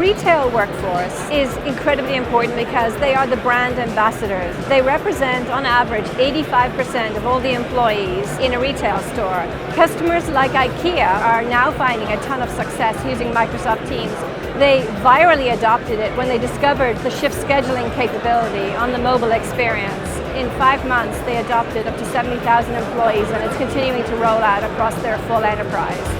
retail workforce is incredibly important because they are the brand ambassadors. They represent, on average, 85% of all the employees in a retail store. Customers like IKEA are now finding a ton of success using Microsoft Teams. They virally adopted it when they discovered the shift scheduling capability on the mobile experience. In 5 months, they adopted up to 70,000 employees, and it's continuing to roll out across their full enterprise.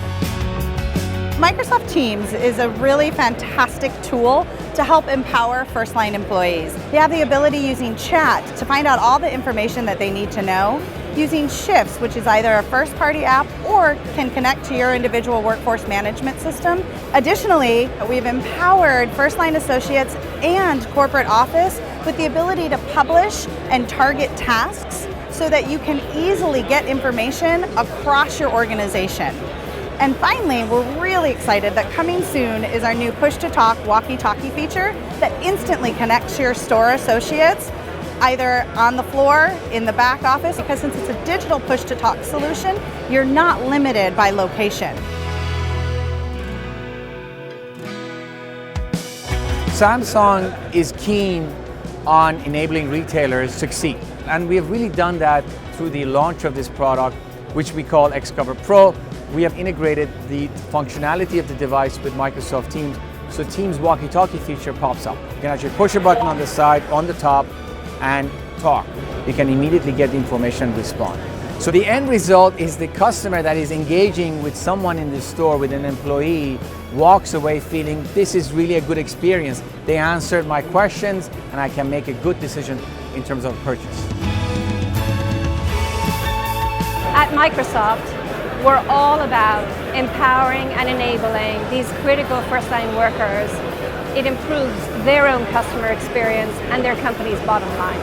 Microsoft Teams is a really fantastic tool to help empower first-line employees. They have the ability using chat to find out all the information that they need to know, using Shifts, which is either a first-party app or can connect to your individual workforce management system. Additionally, we've empowered first-line associates and corporate office with the ability to publish and target tasks so that you can easily get information across your organization. And finally, we're really excited that coming soon is our new push-to-talk walkie-talkie feature that instantly connects your store associates either on the floor, in the back office, because since it's a digital push-to-talk solution, you're not limited by location. Samsung is keen on enabling retailers to succeed, and we have really done that through the launch of this product, which we call Xcover Pro. We have integrated the functionality of the device with Microsoft Teams, so Teams walkie-talkie feature pops up. You can actually push a button on the side, on the top, and talk. You can immediately get the information and respond. So the end result is the customer that is engaging with someone in the store, with an employee, walks away feeling this is really a good experience. They answered my questions and I can make a good decision in terms of purchase. At Microsoft, we're all about empowering and enabling these critical first-line workers. It improves their own customer experience and their company's bottom line.